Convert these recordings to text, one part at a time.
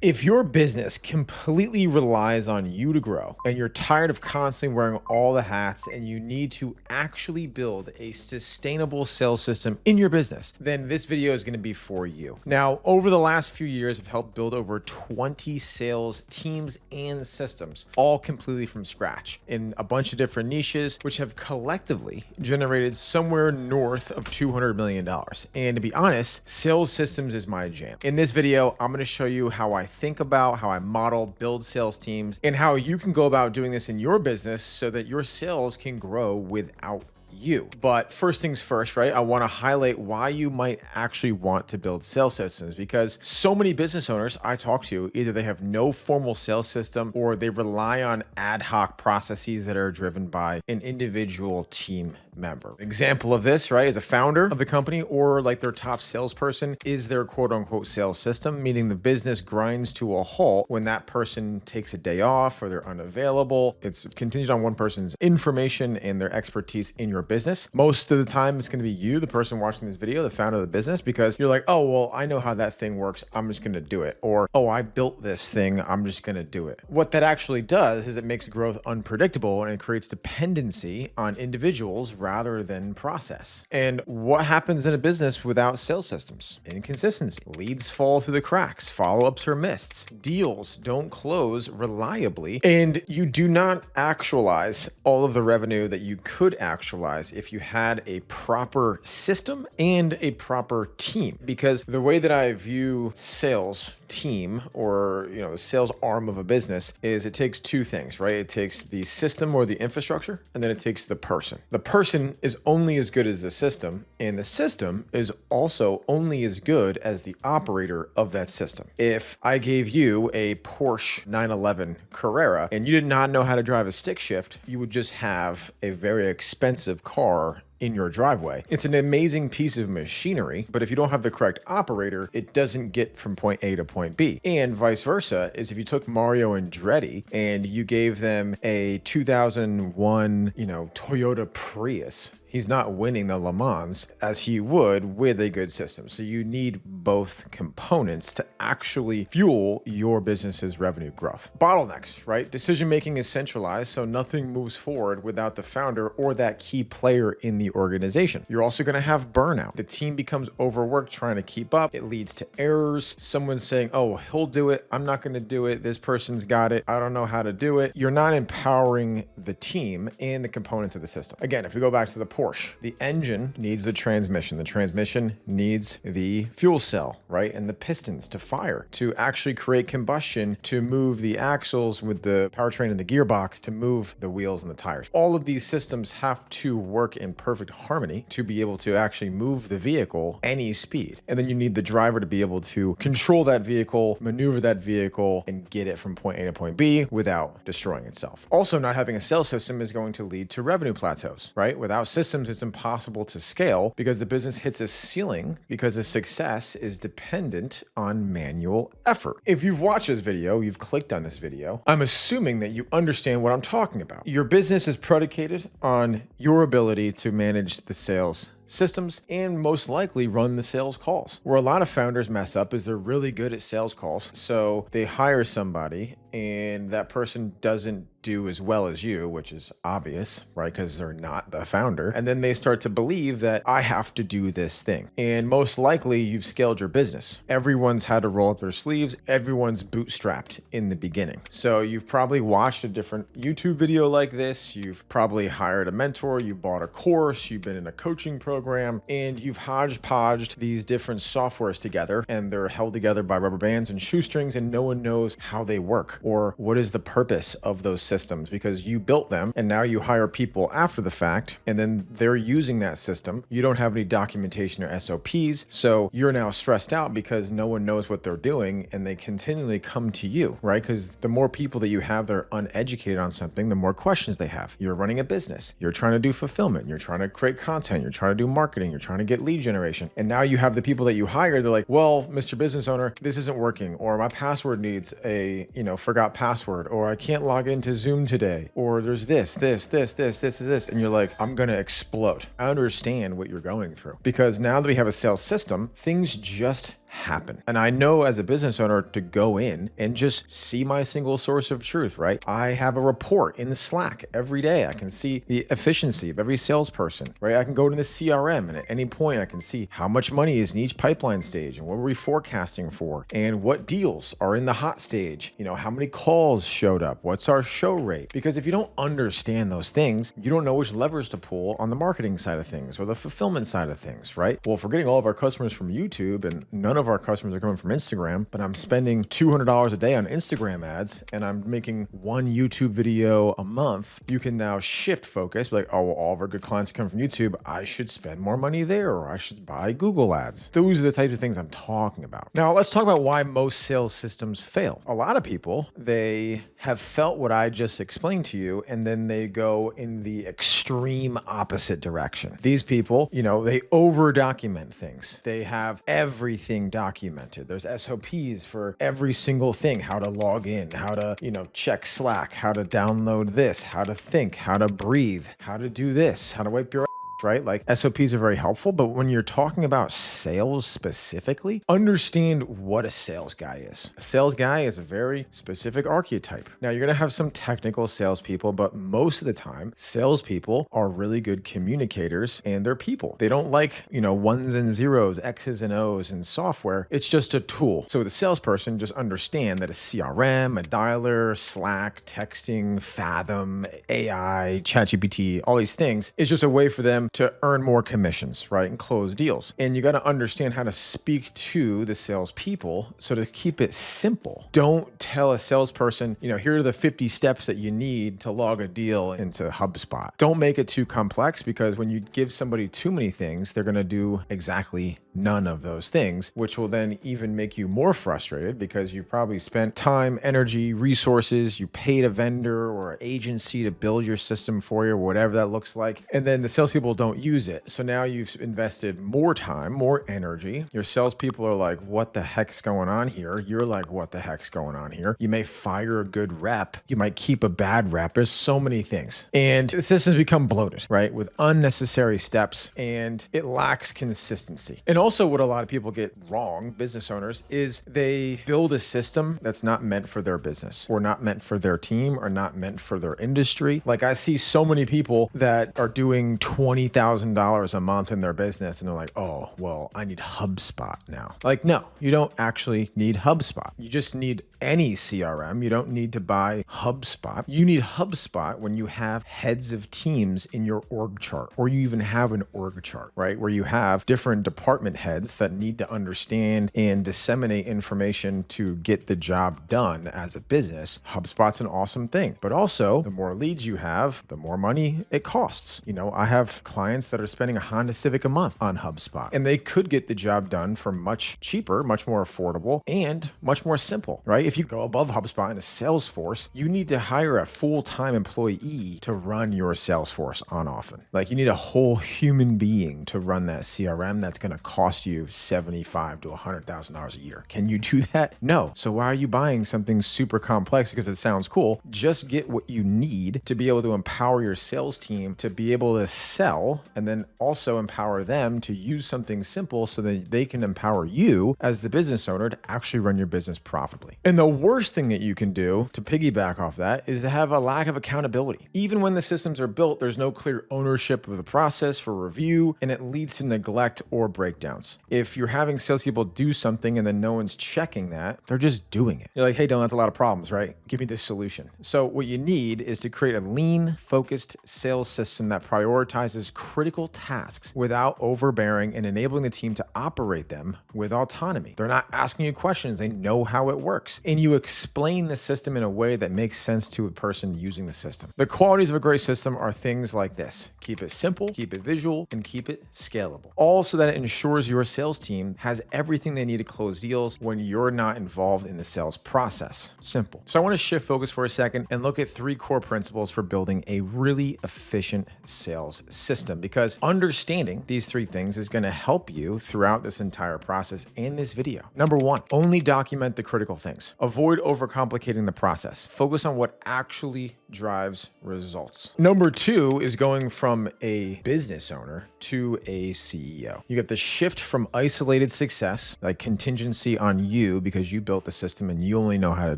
If your business completely relies on you to grow and you're tired of constantly wearing all the hats and you need to actually build a sustainable sales system in your business, then this video is going to be for you. Now, over the last few years, I've helped build over 20 sales teams and systems, all completely from scratch in a bunch of different niches, which have collectively generated somewhere north of $200 million. And to be honest, sales systems is my jam. In this video, I'm going to show you how I think about, how I model, build sales teams, and how you can go about doing this in your business so that your sales can grow without you. But first things first, right? I want to highlight why you might actually want to build sales systems, because so many business owners I talk to, either they have no formal sales system or they rely on ad hoc processes that are driven by an individual team member. An example of this, right, is a founder of the company or like their top salesperson is their quote unquote sales system, meaning the business grinds to a halt when that person takes a day off or they're unavailable. It's contingent on one person's information and their expertise in your business. Most of the time, it's going to be you, the person watching this video, the founder of the business, because you're like, oh, well, I know how that thing works. I'm just going to do it. Or, oh, I built this thing. I'm just going to do it. What that actually does is it makes growth unpredictable and it creates dependency on individuals rather than process. And what happens in a business without sales systems? Inconsistency. Leads fall through the cracks. Follow-ups are missed. Deals don't close reliably. And you do not actualize all of the revenue that you could actualize if you had a proper system and a proper team. Because the way that I view sales team, or the sales arm of a business, is it takes two things, right? It takes the system or the infrastructure, and then it takes the person. The person is only as good as the system, and the system is also only as good as the operator of that system. If I gave you a Porsche 911 Carrera and you did not know how to drive a stick shift, you would just have a very expensive car in your driveway. It's an amazing piece of machinery, but if you don't have the correct operator, it doesn't get from point A to point B. And vice versa is if you took Mario Andretti and you gave them a 2001, Toyota Prius, he's not winning the Le Mans as he would with a good system. So you need both components to actually fuel your business's revenue growth. Bottlenecks, right? Decision-making is centralized, so nothing moves forward without the founder or that key player in the organization. You're also gonna have burnout. The team becomes overworked trying to keep up. It leads to errors. Someone's saying, oh, he'll do it. I'm not gonna do it. This person's got it. I don't know how to do it. You're not empowering the team and the components of the system. Again, if we go back to the Porsche, the engine needs the transmission. The transmission needs the fuel cell, right? And the pistons to fire, to actually create combustion, to move the axles with the powertrain and the gearbox, to move the wheels and the tires. All of these systems have to work in perfect harmony to be able to actually move the vehicle any speed. And then you need the driver to be able to control that vehicle, maneuver that vehicle, and get it from point A to point B without destroying itself. Also, not having a sales system is going to lead to revenue plateaus, right? Without systems, it's impossible to scale because the business hits a ceiling because the success is dependent on manual effort. If you've watched this video, you've clicked on this video, I'm assuming that you understand what I'm talking about. Your business is predicated on your ability to manage the sales systems and most likely run the sales calls. Where a lot of founders mess up is they're really good at sales calls. So they hire somebody and that person doesn't do as well as you, which is obvious, right? Because they're not the founder. And then they start to believe that I have to do this thing. And most likely you've scaled your business. Everyone's had to roll up their sleeves. Everyone's bootstrapped in the beginning. So you've probably watched a different YouTube video like this. You've probably hired a mentor. You bought a course. You've been in a coaching program, and you've hodgepodged these different softwares together, and they're held together by rubber bands and shoestrings, and no one knows how they work or what is the purpose of those systems, because you built them and now you hire people after the fact and then they're using that system. You don't have any documentation or SOPs. So you're now stressed out because no one knows what they're doing and they continually come to you, right? Because the more people that you have that are uneducated on something, the more questions they have. You're running a business. You're trying to do fulfillment. You're trying to create content. You're trying to do marketing. You're trying to get lead generation. And now you have the people that you hire. They're like, well, Mr. Business Owner, this isn't working, or my password needs a, forgot password, or I can't log into Zoom today, or there's this. And you're like, I'm going to explode. I understand what you're going through, because now that we have a sales system, things just happen. And I know as a business owner to go in and just see my single source of truth, right? I have a report in Slack every day. I can see the efficiency of every salesperson, right? I can go to the CRM and at any point I can see how much money is in each pipeline stage and what we're we forecasting for and what deals are in the hot stage, how many calls showed up, what's our show rate? Because if you don't understand those things, you don't know which levers to pull on the marketing side of things or the fulfillment side of things, right? Well, if we're getting all of our customers from YouTube and none of our customers are coming from Instagram, but I'm spending $200 a day on Instagram ads and I'm making one YouTube video a month, you can now shift focus, be like, oh, well, all of our good clients come from YouTube. I should spend more money there, or I should buy Google ads. Those are the types of things I'm talking about. Now, let's talk about why most sales systems fail. A lot of people, they have felt what I just explained to you, and then they go in the extreme opposite direction. These people, they over document things. They have everything documented. There's SOPs for every single thing, how to log in, how to, check Slack, how to download this, how to think, how to breathe, how to do this, how to wipe your right? Like SOPs are very helpful, but when you're talking about sales specifically, understand what a sales guy is. A sales guy is a very specific archetype. Now, you're going to have some technical salespeople, but most of the time, salespeople are really good communicators and they're people. They don't like, ones and zeros, X's and O's in software. It's just a tool. So the salesperson just understand that a CRM, a dialer, Slack, texting, Fathom, AI, ChatGPT, all these things is just a way for them to earn more commissions, right? And close deals. And you got to understand how to speak to the salespeople. So to keep it simple, don't tell a salesperson, here are the 50 steps that you need to log a deal into HubSpot. Don't make it too complex, because when you give somebody too many things, they're going to do exactly none of those things, which will then even make you more frustrated because you probably spent time, energy, resources, you paid a vendor or an agency to build your system for you, or whatever that looks like. And then the salespeople don't use it. So now you've invested more time, more energy. Your salespeople are like, what the heck's going on here? You're like, what the heck's going on here? You may fire a good rep. You might keep a bad rep. There's so many things. And the systems become bloated, right? With unnecessary steps, and it lacks consistency. And also what a lot of people get wrong, business owners, is they build a system that's not meant for their business or not meant for their team or not meant for their industry. Like I see so many people that are doing $20,000 a month in their business and they're like, oh, well, I need HubSpot now. Like, no, you don't actually need HubSpot. You just need any CRM. You don't need to buy HubSpot. You need HubSpot when you have heads of teams in your org chart, or you even have an org chart, right? Where you have different department heads that need to understand and disseminate information to get the job done as a business. HubSpot's an awesome thing, but also the more leads you have, the more money it costs. I have clients that are spending a Honda Civic a month on HubSpot, and they could get the job done for much cheaper, much more affordable, and much more simple, right? If you go above HubSpot in a Salesforce, you need to hire a full-time employee to run your Salesforce on often. Like you need a whole human being to run that CRM that's going to cost you $75,000 to $100,000 a year. Can you do that? No. So why are you buying something super complex because it sounds cool? Just get what you need to be able to empower your sales team to be able to sell, and then also empower them to use something simple so that they can empower you as the business owner to actually run your business profitably. And the worst thing that you can do to piggyback off that is to have a lack of accountability. Even when the systems are built, there's no clear ownership of the process for review, and it leads to neglect or breakdowns. If you're having salespeople do something and then no one's checking that, they're just doing it. You're like, hey, Dylan, that's a lot of problems, right? Give me this solution. So what you need is to create a lean, focused sales system that prioritizes critical tasks without overbearing and enabling the team to operate them with autonomy. They're not asking you questions. They know how it works. And you explain the system in a way that makes sense to a person using the system. The qualities of a great system are things like this: keep it simple, keep it visual, and keep it scalable. All so that it ensures your sales team has everything they need to close deals when you're not involved in the sales process. Simple. So I want to shift focus for a second and look at 3 core principles for building a really efficient sales system, because understanding these 3 things is going to help you throughout this entire process and this video. Number 1, only document the critical things. Avoid overcomplicating the process. Focus on what actually drives results. Number 2 is going from a business owner to a CEO. You have to shift shift from isolated success, like contingency on you because you built the system and you only know how to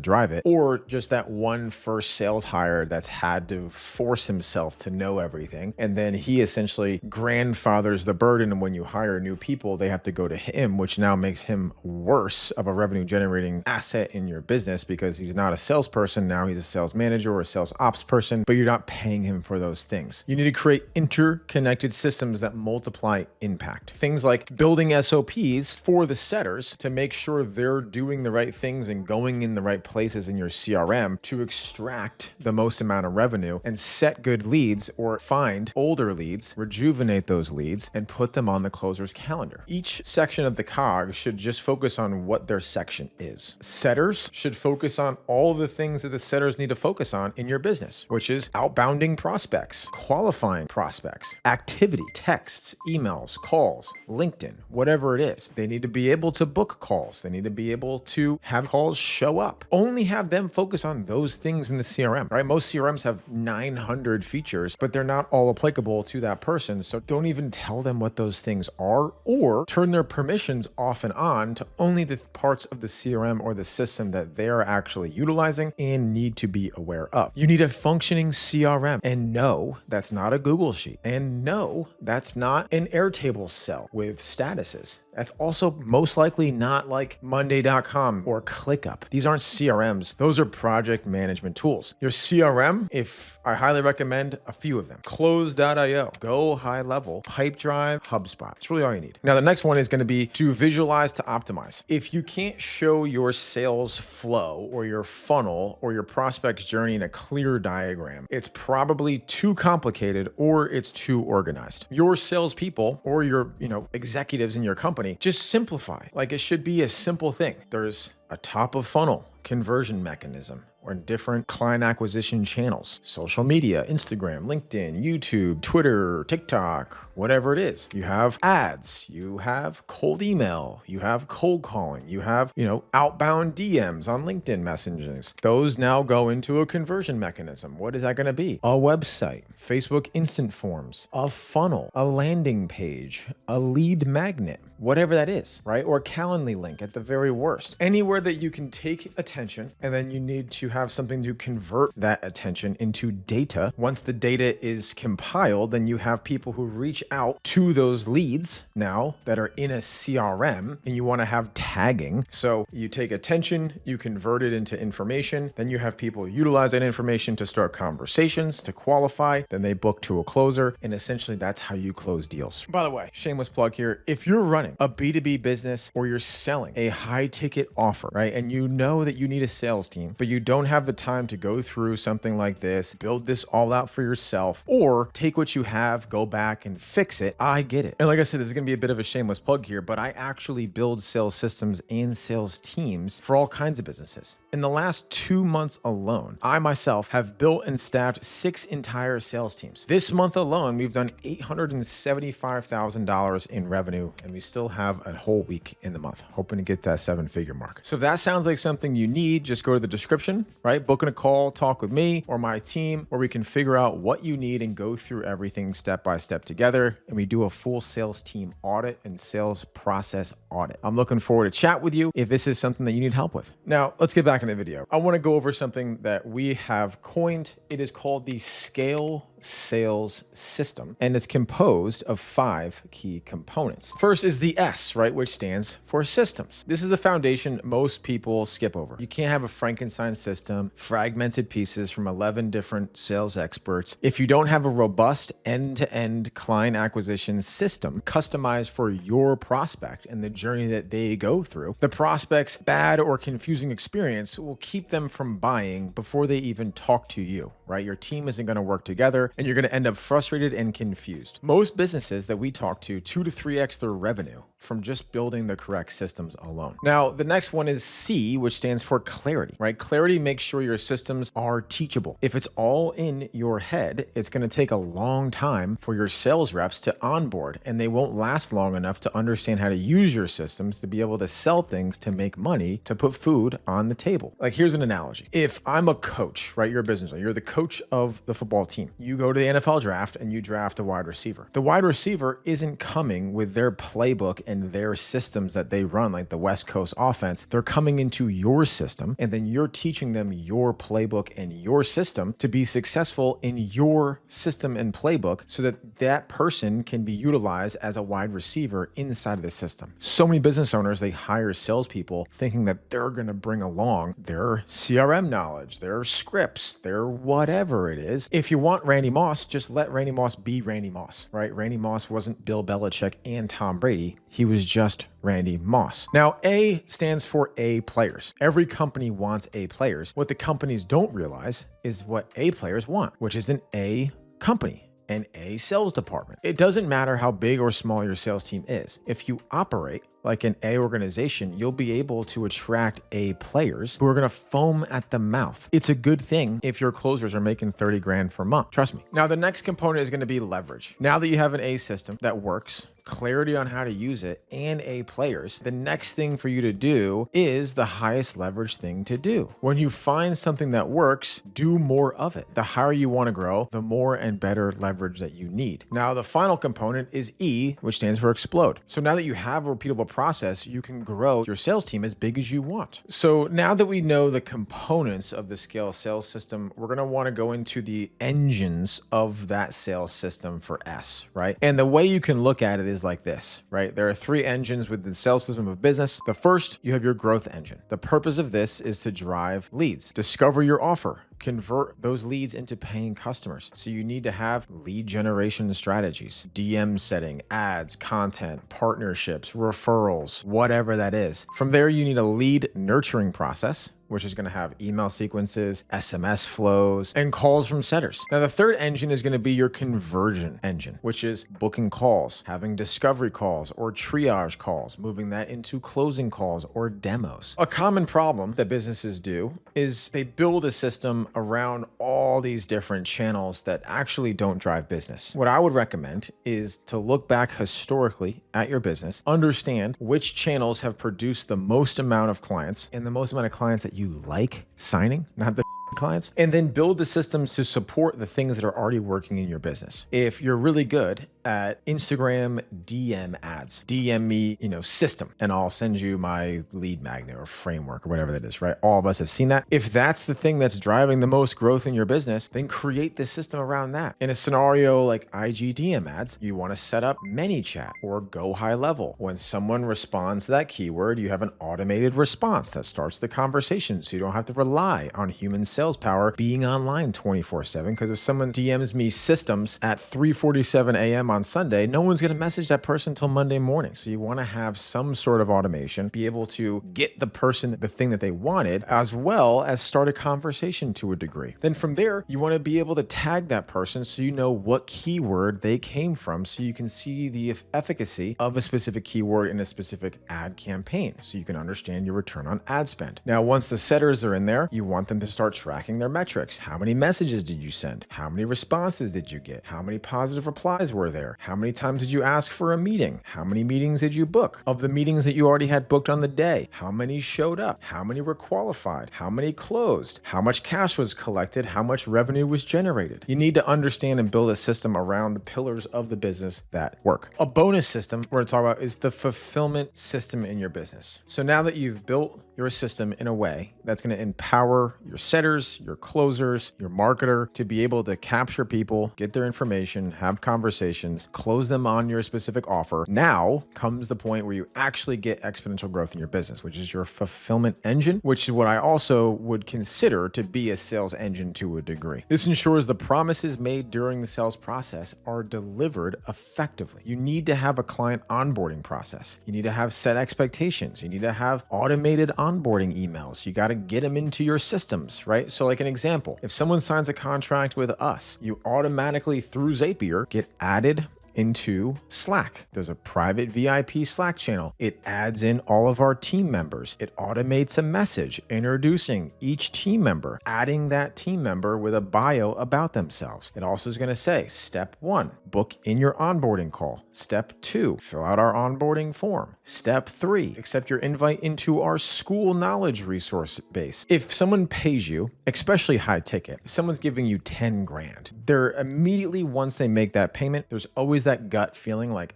drive it, or just that one first sales hire that's had to force himself to know everything. And then he essentially grandfathers the burden. And when you hire new people, they have to go to him, which now makes him worse of a revenue generating asset in your business because he's not a salesperson. Now he's a sales manager or a sales ops person, but you're not paying him for those things. You need to create interconnected systems that multiply impact. Things like building SOPs for the setters to make sure they're doing the right things and going in the right places in your CRM to extract the most amount of revenue and set good leads or find older leads, rejuvenate those leads, and put them on the closer's calendar. Each section of the cog should just focus on what their section is. Setters should focus on all the things that the setters need to focus on in your business, which is outbounding prospects, qualifying prospects, activity, texts, emails, calls, LinkedIn, whatever it is. They need to be able to book calls. They need to be able to have calls show up. Only have them focus on those things in the CRM, right? Most CRMs have 900 features, but they're not all applicable to that person. So don't even tell them what those things are, or turn their permissions off and on to only the parts of the CRM or the system that they are actually utilizing and need to be aware of. You need a functioning CRM, and no, that's not a Google Sheet. And no, that's not an Airtable cell with statuses. That's also most likely not like Monday.com or ClickUp. These aren't CRMs. Those are project management tools. Your CRM, if I highly recommend a few of them. Close.io, Go High Level, Pipedrive, HubSpot. That's really all you need. Now, the next one is going to be to visualize to optimize. If you can't show your sales flow or your funnel or your prospect's journey in a clear diagram, it's probably too complicated or it's too organized. Your salespeople or your, executives in your company, just simplify. Like, it should be a simple thing. There's a top of funnel conversion mechanism or different client acquisition channels, social media, Instagram, LinkedIn, YouTube, Twitter, TikTok, whatever it is. You have ads, you have cold email, you have cold calling, you have, outbound DMs on LinkedIn messages. Those now go into a conversion mechanism. What is that going to be? A website, Facebook instant forms, a funnel, a landing page, a lead magnet, whatever that is, right? Or a Calendly link at the very worst. Anywhere that you can take attention, and then you need to have something to convert that attention into data. Once the data is compiled, then you have people who reach out to those leads now that are in a CRM, and you want to have tagging. So you take attention, you convert it into information, then you have people utilize that information to start conversations, to qualify, then they book to a closer, and essentially that's how you close deals. By the way, shameless plug here, if you're running a B2B business or you're selling a high ticket offer, right, and you know that you need a sales team, but you don't have the time to go through something like this, build this all out for yourself, or take what you have, go back and fix it, I get it. And like I said, this is going to be a bit of a shameless plug here, but I actually build sales systems and sales teams for all kinds of businesses. In the last 2 months alone, I myself have built and staffed 6 entire sales teams. This month alone, we've done $875,000 in revenue, and we still have a whole week in the month, hoping to get that 7-figure mark. So if that sounds like something you need, just go to the description, right? Booking a call, talk with me or my team, where we can figure out what you need and go through everything step by step together. And we do a full sales team audit and sales process audit. I'm looking forward to chat with you if this is something that you need help with. Now, let's get back in the video. I want to go over something that we have coined. It is called the Scale Sales System, and it's composed of 5 key components. First is the S, right, which stands for systems. This is the foundation most people skip over. You can't have a Frankenstein system, fragmented pieces from 11 different sales experts, if you don't have a robust end-to-end client acquisition system customized for your prospect and the journey that they go through. The prospect's bad or confusing experience will keep them from buying before they even talk to you, right? Your team isn't going to work together, and you're going to end up frustrated and confused. Most businesses that we talk to 2 to 3x their revenue from just building the correct systems alone. Now, the next one is C, which stands for clarity, right? Clarity makes sure your systems are teachable. If it's all in your head, it's going to take a long time for your sales reps to onboard, and they won't last long enough to understand how to use your systems to be able to sell things, to make money, to put food on the table. Like, here's an analogy. If I'm a coach, right? You're a business owner, you're the coach of the football team. You go to the NFL draft and you draft a wide receiver. The wide receiver isn't coming with their playbook and and their systems that they run, like the West Coast offense, they're coming into your system, and then you're teaching them your playbook and your system to be successful in your system and playbook so that that person can be utilized as a wide receiver inside of the system. So many business owners, they hire salespeople thinking that they're going to bring along their CRM knowledge, their scripts, their whatever it is. If you want Randy Moss, just let Randy Moss be Randy Moss, right? Randy Moss wasn't Bill Belichick and Tom Brady. He was just Randy Moss. Now, A stands for A players. Every company wants A players. What the companies don't realize is what A players want, which is an A company, an A sales department. It doesn't matter how big or small your sales team is. If you operate like an A organization, you'll be able to attract A players who are going to foam at the mouth. It's a good thing if your closers are making 30 grand per month. Trust me. Now, the next component is going to be leverage. Now that you have an A system that works, clarity on how to use it, and A players, the next thing for you to do is the highest leverage thing to do. When you find something that works, do more of it. The higher you want to grow, the more and better leverage that you need. Now, the final component is E, which stands for explode. So now that you have a repeatable process, you can grow your sales team as big as you want. So now that we know the components of the Scale sales system, we're going to want to go into the engines of that sales system for S, right? And the way you can look at it is like this, right? There are three engines with the sales system of business. The first, you have your growth engine. The purpose of this is to drive leads, discover your offer, convert those leads into paying customers. So you need to have lead generation strategies, DM setting, ads, content, partnerships, referrals, whatever that is. From there, you need a lead nurturing process, which is going to have email sequences, SMS flows, and calls from setters. Now, the third engine is going to be your conversion engine, which is booking calls, having discovery calls or triage calls, moving that into closing calls or demos. A common problem that businesses do is they build a system around all these different channels that actually don't drive business. What I would recommend is to look back historically at your business, understand which channels have produced the most amount of clients and the most amount of clients that you like signing, not the clients, and then build the systems to support the things that are already working in your business. If you're really good at Instagram DM ads, DM me, system, and I'll send you my lead magnet or framework or whatever that is, right? All of us have seen that. If that's the thing that's driving the most growth in your business, then create the system around that. In a scenario like IG DM ads, you want to set up ManyChat or Go High Level. When someone responds to that keyword, you have an automated response that starts the conversation, so you don't have to rely on human sales power being online 24/7. Because if someone DMs me systems at 3:47 a.m. on Sunday, no one's going to message that person until Monday morning. So you want to have some sort of automation, be able to get the person the thing that they wanted, as well as start a conversation to a degree. Then from there, you want to be able to tag that person so you know what keyword they came from, so you can see the efficacy of a specific keyword in a specific ad campaign, so you can understand your return on ad spend. Now, once the setters are in there, you want them to start tracking their metrics. How many messages did you send? How many responses did you get? How many positive replies were there? How many times did you ask for a meeting? How many meetings did you book? Of the meetings that you already had booked on the day, how many showed up? How many were qualified? How many closed? How much cash was collected? How much revenue was generated? You need to understand and build a system around the pillars of the business that work. A bonus system we're going to talk about is the fulfillment system in your business. So now that you've built your system in a way that's going to empower your setters, your closers, your marketer to be able to capture people, get their information, have conversations, close them on your specific offer. Now comes the point where you actually get exponential growth in your business, which is your fulfillment engine, which is what I also would consider to be a sales engine to a degree. This ensures the promises made during the sales process are delivered effectively. You need to have a client onboarding process. You need to have set expectations. You need to have automated onboarding emails. You got to get them into your systems, right? So like an example, if someone signs a contract with us, you automatically through Zapier get added into Slack. There's a private VIP Slack channel. It adds in all of our team members. It automates a message introducing each team member, adding that team member with a bio about themselves. It also is going to say, step 1, book in your onboarding call. Step 2, fill out our onboarding form. Step 3, accept your invite into our school knowledge resource base. If someone pays you, especially high ticket, if someone's giving you 10 grand, they're immediately, once they make that payment, there's always that gut feeling like,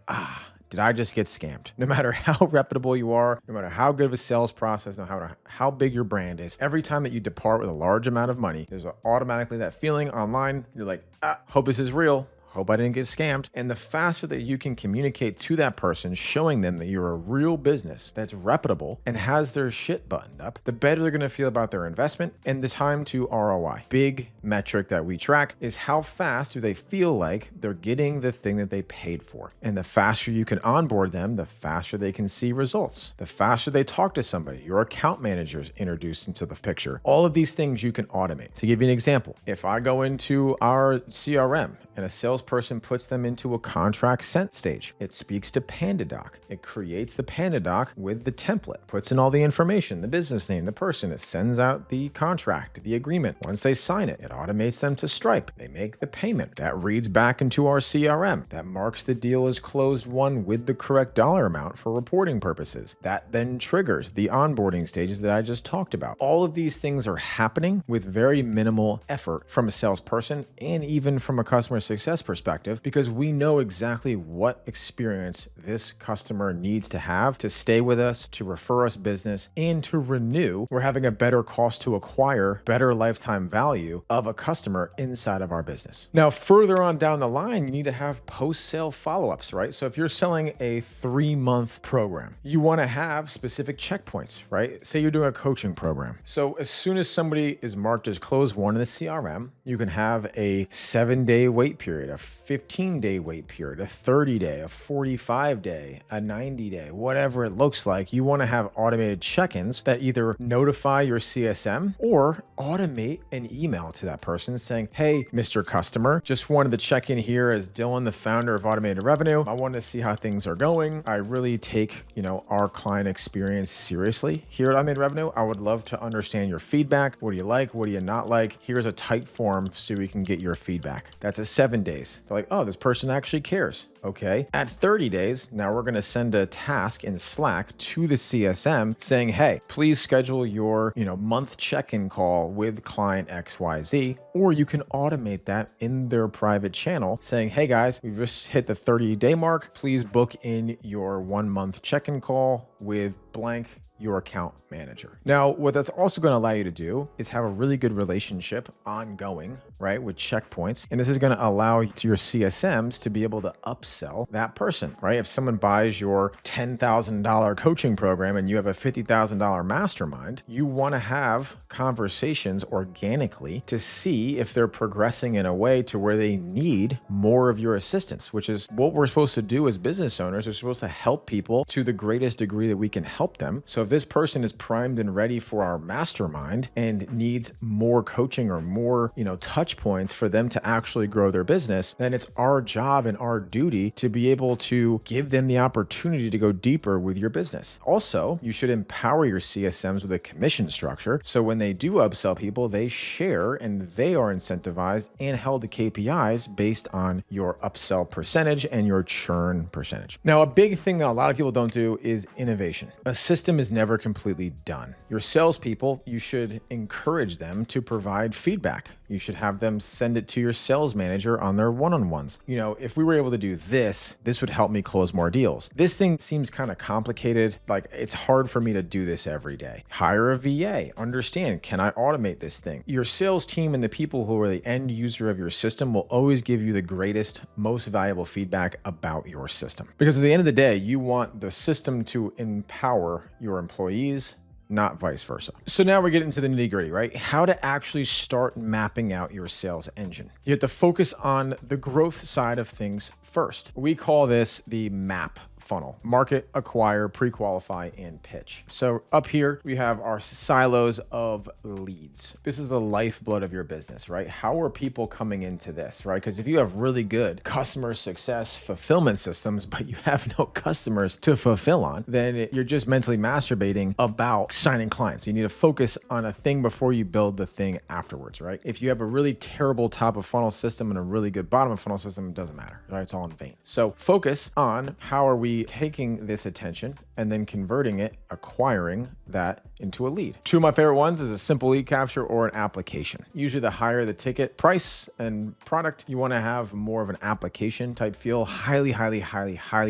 did I just get scammed? No matter how reputable you are, no matter how good of a sales process, no matter how big your brand is, every time that you depart with a large amount of money, there's automatically that feeling online. You're like, hope this is real. Hope I didn't get scammed. And the faster that you can communicate to that person, showing them that you're a real business that's reputable and has their shit buttoned up, the better they're going to feel about their investment and the time to ROI. Big metric that we track is how fast do they feel like they're getting the thing that they paid for. And the faster you can onboard them, the faster they can see results. The faster they talk to somebody, your account manager is introduced into the picture. All of these things you can automate. To give you an example, if I go into our CRM and a salesperson puts them into a contract sent stage, it speaks to PandaDoc. It creates the PandaDoc with the template, puts in all the information, the business name, the person. It sends out the contract, the agreement. Once they sign it, it automates them to Stripe. They make the payment. That reads back into our CRM. That marks the deal as closed won with the correct dollar amount for reporting purposes. That then triggers the onboarding stages that I just talked about. All of these things are happening with very minimal effort from a salesperson and even from a customer success perspective, because we know exactly what experience this customer needs to have to stay with us, to refer us business, and to renew. We're having a better cost to acquire, better lifetime value of a customer inside of our business. Now, further on down the line, you need to have post-sale follow-ups, right? So if you're selling a 3-month program, you want to have specific checkpoints, right? Say you're doing a coaching program. So as soon as somebody is marked as closed won in the CRM, you can have a 7-day wait period, a 15-day wait period, a 30-day, a 45-day, a 90-day, whatever it looks like. You want to have automated check-ins that either notify your CSM or automate an email to that person saying, hey, Mr. Customer, just wanted to check in here as Dylan, the founder of Automated Revenue. I wanted to see how things are going. I really take, our client experience seriously here at Automated Revenue. I would love to understand your feedback. What do you like? What do you not like? Here's a tight form so we can get your feedback. That's a 7 days. They're like, oh, this person actually cares. Okay. At 30 days, now we're going to send a task in Slack to the CSM saying, hey, please schedule your, month check-in call with client XYZ, or you can automate that in their private channel saying, hey guys, we've just hit the 30-day mark. Please book in your 1-month check-in call with blank, your account manager. Now, what that's also going to allow you to do is have a really good relationship ongoing, right, with checkpoints. And this is going to allow your CSMs to be able to upsell that person, right? If someone buys your $10,000 coaching program and you have a $50,000 mastermind, you want to have conversations organically to see if they're progressing in a way to where they need more of your assistance, which is what we're supposed to do as business owners. We're supposed to help people to the greatest degree that we can help them. So if this person is primed and ready for our mastermind and needs more coaching or more, touch points for them to actually grow their business, then it's our job and our duty to be able to give them the opportunity to go deeper with your business. Also, you should empower your CSMs with a commission structure. So when they do upsell people, they share and they are incentivized and held to KPIs based on your upsell percentage and your churn percentage. Now, a big thing that a lot of people don't do is innovation. A system is never completely done. Your salespeople, you should encourage them to provide feedback. You should have them send it to your sales manager on their one-on-ones. If we were able to do this would help me close more deals. This thing seems kind of complicated. Like, it's hard for me to do this every day. Hire a VA. Understand, can I automate this thing? Your sales team and the people who are the end user of your system will always give you the greatest, most valuable feedback about your system. Because at the end of the day, you want the system to empower your employees, not vice versa. So now we're getting to the nitty-gritty, right? How to actually start mapping out your sales engine. You have to focus on the growth side of things first. We call this the MAP funnel: market, acquire, pre-qualify, and pitch. So up here, we have our silos of leads. This is the lifeblood of your business, right? How are people coming into this, right? Because if you have really good customer success fulfillment systems, but you have no customers to fulfill on, then you're just mentally masturbating about signing clients. You need to focus on a thing before you build the thing afterwards, right? If you have a really terrible top of funnel system and a really good bottom of funnel system, it doesn't matter, right? It's all in vain. So focus on how are we taking this attention and then converting it, acquiring that into a lead. Two of my favorite ones is a simple lead capture or an application. Usually the higher the ticket price and product, you want to have more of an application type feel. Highly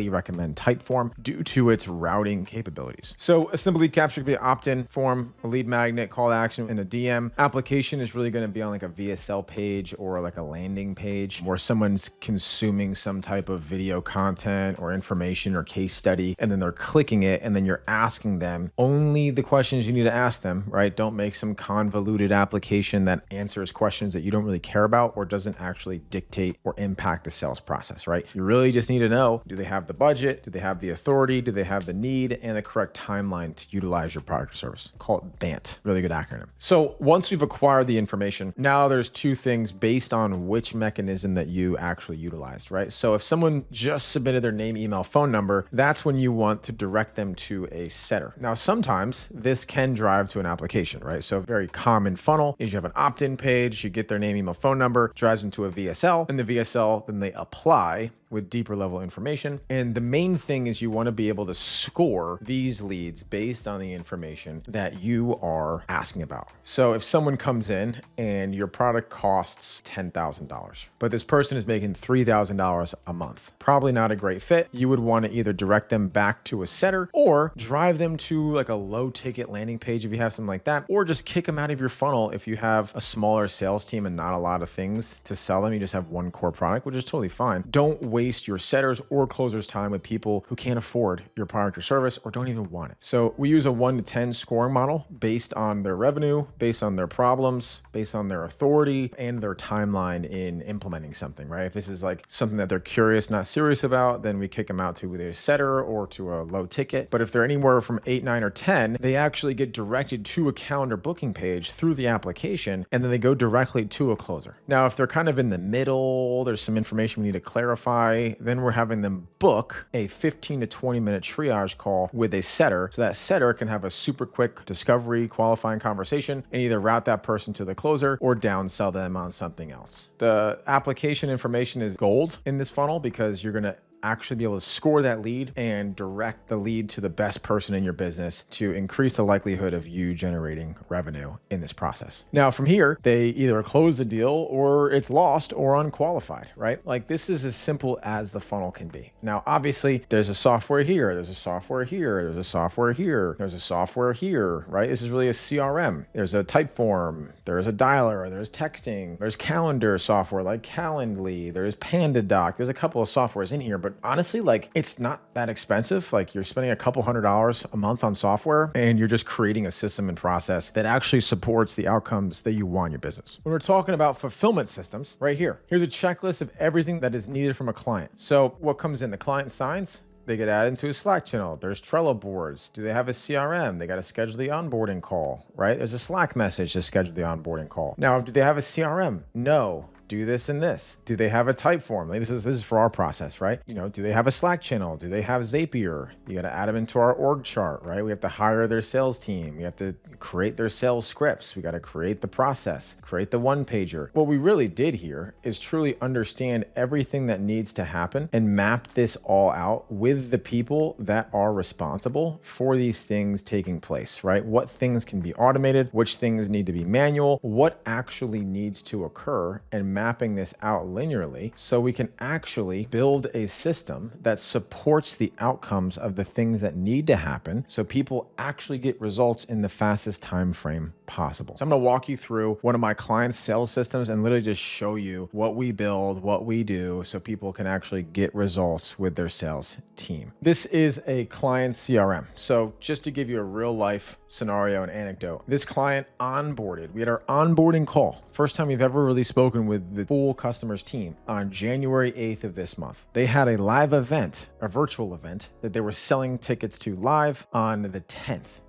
recommend Typeform due to its routing capabilities. So a simple lead capture could be an opt-in form, a lead magnet, call to action, and a DM. Application is really going to be on like a VSL page or like a landing page where someone's consuming some type of video content or information or case study, and then they're clicking it, and then you're asking them only the questions you need to ask them, right? Don't make some convoluted application that answers questions that you don't really care about or doesn't actually dictate or impact the sales process, right? You really just need to know, do they have the budget? Do they have the authority? Do they have the need and the correct timeline to utilize your product or service? Call it BANT, really good acronym. So once we've acquired the information, now there's two things based on which mechanism that you actually utilized, right? So if someone just submitted their name, email, phone number, that's when you want to direct them to a setter. Now, sometimes this can drive to an application, right? So a very common funnel is you have an opt-in page, you get their name, email, phone number, drives them to a VSL, and the VSL, then they apply with deeper level information. And the main thing is you want to be able to score these leads based on the information that you are asking about. So if someone comes in and your product costs $10,000, but this person is making $3,000 a month, probably not a great fit. You would want to either direct them back to a setter or drive them to like a low ticket landing page if you have something like that, or just kick them out of your funnel if you have a smaller sales team and not a lot of things to sell them. You just have one core product, which is totally fine. Don't waste your setters or closers time with people who can't afford your product or service or don't even want it. So we use a 1 to 10 scoring model based on their revenue, based on their problems, based on their authority and their timeline in implementing something, right? If this is like something that they're curious, not serious about, then we kick them out to either a setter or to a low ticket. But if they're anywhere from 8, 9, or 10, they actually get directed to a calendar booking page through the application, and then they go directly to a closer. Now, if they're kind of in the middle, there's some information we need to clarify, then we're having them book a 15 to 20 minute triage call with a setter. So that setter can have a super quick discovery, qualifying conversation, and either route that person to the closer or downsell them on something else. The application information is gold in this funnel because you're going to actually be able to score that lead and direct the lead to the best person in your business to increase the likelihood of you generating revenue in this process. Now, from here, they either close the deal or it's lost or unqualified, right? Like this is as simple as the funnel can be. Now, obviously, there's a software here, there's a software here, there's a software here, there's a software here, right? This is really a CRM. There's a Typeform, there's a dialer, there's texting, there's calendar software like Calendly, there's PandaDoc, there's a couple of softwares in here, but honestly, like it's not that expensive. Like you're spending a couple $100s a month on software and you're just creating a system and process that actually supports the outcomes that you want in your business. When we're talking about fulfillment systems, right here, here's a checklist of everything that is needed from a client. So what comes in? The client signs, they get added into a Slack channel. There's Trello boards. Do they have a CRM? They got to schedule the onboarding call, right? There's a Slack message to schedule the onboarding call. Now, do they have a CRM? No. Do this and this. Do they have a Typeform? Like this is for our process, right? You know, do they have a Slack channel? Do they have Zapier? You got to add them into our org chart, right? We have to hire their sales team. We have to create their sales scripts. We got to create the process, create the one pager. What we really did here is truly understand everything that needs to happen and map this all out with the people that are responsible for these things taking place, right? What things can be automated, which things need to be manual, what actually needs to occur, and mapping this out linearly so we can actually build a system that supports the outcomes of the things that need to happen so people actually get results in the fastest time frame possible. So I'm going to walk you through one of my clients' sales systems and literally just show you what we build, what we do, so people can actually get results with their sales team. This is a client CRM. So just to give you a real life scenario and anecdote, this client onboarded. We had our onboarding call. First time we've ever really spoken with the full customers team on January 8th of this month. They had a live event, a virtual event that they were selling tickets to live on the 10th.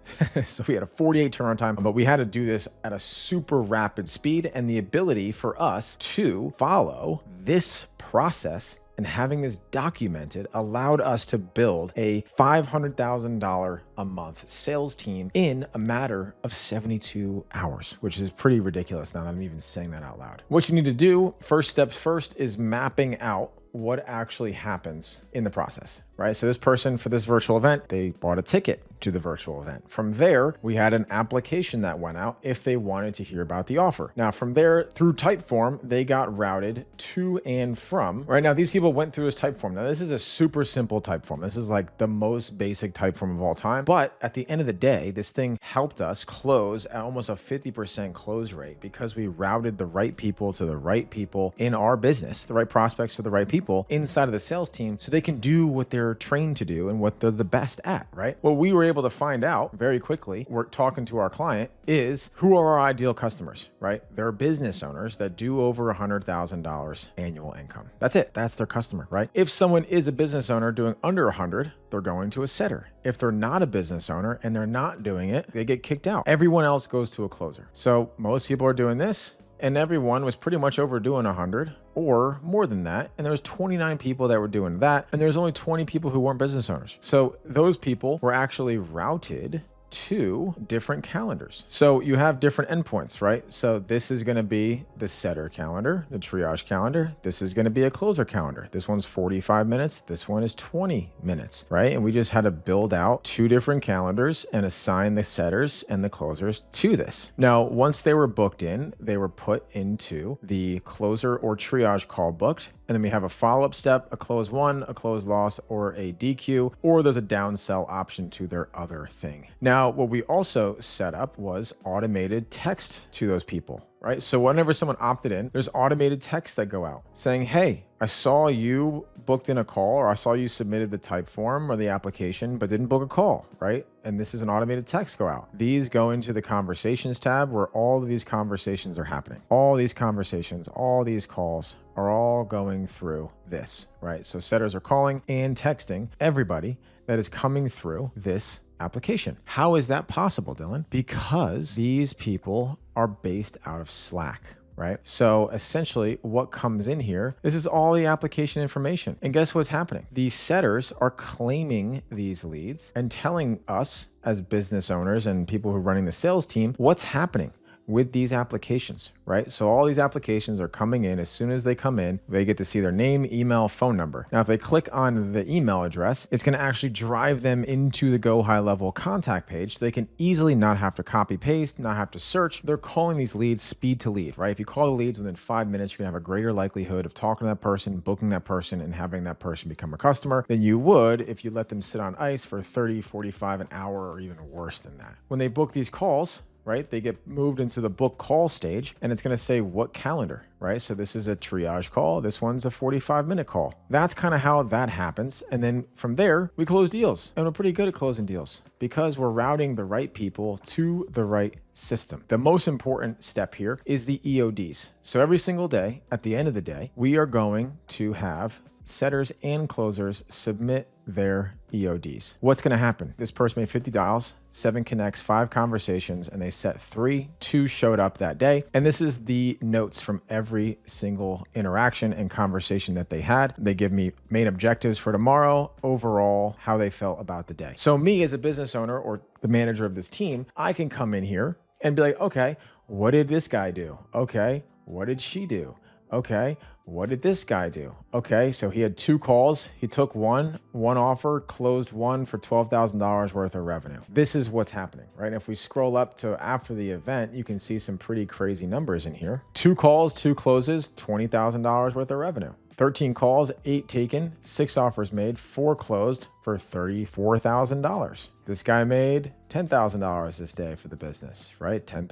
So we had a 48 turnaround time, but we had to do this at a super rapid speed, and the ability for us to follow this process and having this documented allowed us to build a $500,000 a month sales team in a matter of 72 hours, which is pretty ridiculous now that I'm even saying that out loud. What you need to do, first steps first, is mapping out what actually happens in the process, right? So this person for this virtual event, they bought a ticket to the virtual event. From there, we had an application that went out if they wanted to hear about the offer. Now, from there, through Typeform, they got routed to and from. Right now, these people went through this Typeform. Now, this is a super simple Typeform. This is like the most basic Typeform of all time. But at the end of the day, this thing helped us close at almost a 50% close rate because we routed the right people to the right people in our business, the right prospects to the right people inside of the sales team so they can do what they're trained to do and what they're the best at, right? What we were able to find out very quickly, we're talking to our client, is who are our ideal customers, right? They're business owners that do over $100,000 annual income. That's it. That's their customer, right? If someone is a business owner doing under 100, they're going to a setter. If they're not a business owner and they're not doing it, they get kicked out. Everyone else goes to a closer. So most people are doing this, and everyone was pretty much overdoing 100 or more than that. And there was 29 people that were doing that. And there's only 20 people who weren't business owners. So those people were actually routed to different calendars. So you have different endpoints, right? So this is going to be the setter calendar, the triage calendar. This is going to be a closer calendar. This one's 45 minutes. This one is 20 minutes, right? And we just had to build out two different calendars and assign the setters and the closers to this. Now, once they were booked in, they were put into the closer or triage call booked. And then we have a follow-up step, a close one, a close loss, or a DQ, or there's a downsell option to their other thing. Now, what we also set up was automated text to those people, right? So whenever someone opted in, there's automated texts that go out saying, hey, I saw you booked in a call, or I saw you submitted the Typeform or the application, but didn't book a call, right? And this is an automated text go out. These go into the conversations tab where all of these conversations are happening. All these conversations, all these calls are all going through this, right? So setters are calling and texting everybody that is coming through this application. How is that possible, Dylan? Because these people are based out of Slack, right? So essentially what comes in here, this is all the application information. And guess what's happening? These setters are claiming these leads and telling us as business owners and people who are running the sales team, what's happening with these applications, right? So all these applications are coming in. As soon as they come in, they get to see their name, email, phone number. Now, if they click on the email address, it's going to actually drive them into the Go High Level contact page. So they can easily not have to copy paste, not have to search. They're calling these leads speed to lead, right? If you call the leads within 5 minutes, you're going to have a greater likelihood of talking to that person, booking that person, and having that person become a customer than you would if you let them sit on ice for 30, 45, an hour, or even worse than that. When they book these calls, right, they get moved into the book call stage, and it's going to say what calendar, right? So this is a triage call. This one's a 45-minute call. That's kind of how that happens. And then from there, we close deals, and we're pretty good at closing deals because we're routing the right people to the right system. The most important step here is the EODs. So every single day, at the end of the day, we are going to have setters and closers submit their EODs. What's going to happen? This person made 50 dials, 7 connects, 5 conversations, and they set 3. 2 showed up that day. And this is the notes from every single interaction and conversation that they had. They give me main objectives for tomorrow, overall, how they felt about the day. So me as a business owner or the manager of this team, I can come in here and be like, okay, what did this guy do? Okay, what did she do? Okay, what did this guy do? Okay, so he had 2 calls. He took one offer, closed one for $12,000 worth of revenue. This is what's happening, right? If we scroll up to after the event, you can see some pretty crazy numbers in here. 2 calls, 2 closes, $20,000 worth of revenue. 13 calls, 8 taken, 6 offers made, 4 closed for $34,000. This guy made $10,000 this day for the business, right? $10,000,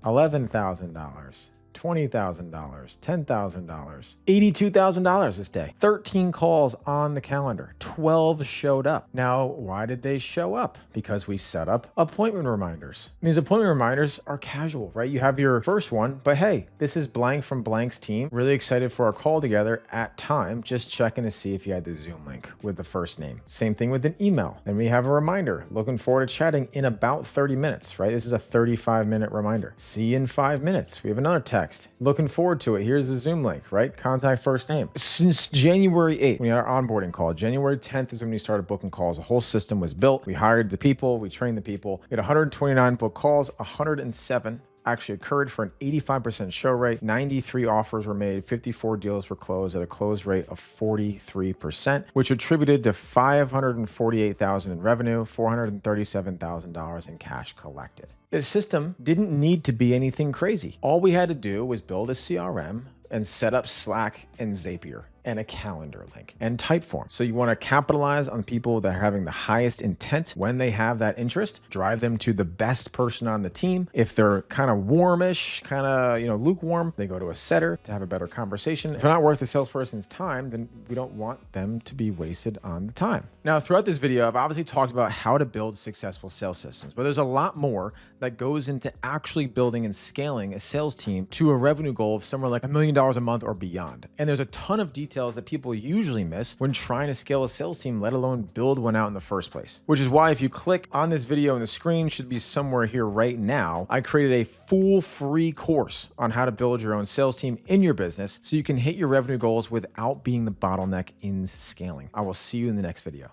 $11,000. $20,000, $10,000, $82,000 this day. 13 calls on the calendar. 12 showed up. Now, why did they show up? Because we set up appointment reminders. These appointment reminders are casual, right? You have your first one, but hey, this is blank from blank's team. Really excited for our call together at time. Just checking to see if you had the Zoom link with the first name. Same thing with an email. Then we have a reminder. Looking forward to chatting in about 30 minutes, right? This is a 35-minute reminder. See you in 5 minutes. We have another text. Looking forward to it. Here's the Zoom link, right? Contact first name. Since January 8th, we had our onboarding call. January 10th is when we started booking calls. The whole system was built. We hired the people. We trained the people. We had 129 book calls, 107 actually occurred for an 85% show rate. 93 offers were made, 54 deals were closed at a close rate of 43%, which attributed to $548,000 in revenue, $437,000 in cash collected. The system didn't need to be anything crazy. All we had to do was build a CRM and set up Slack and Zapier and a calendar link and Typeform. So you want to capitalize on people that are having the highest intent when they have that interest, drive them to the best person on the team. If they're kind of warmish, kind of, lukewarm, they go to a setter to have a better conversation. If they're not worth the salesperson's time, then we don't want them to be wasted on the time. Now, throughout this video, I've obviously talked about how to build successful sales systems, but there's a lot more that goes into actually building and scaling a sales team to a revenue goal of somewhere like $1 million a month or beyond. And there's a ton of details that people usually miss when trying to scale a sales team, let alone build one out in the first place. Which is why if you click on this video and the screen should be somewhere here right now, I created a full free course on how to build your own sales team in your business so you can hit your revenue goals without being the bottleneck in scaling. I will see you in the next video.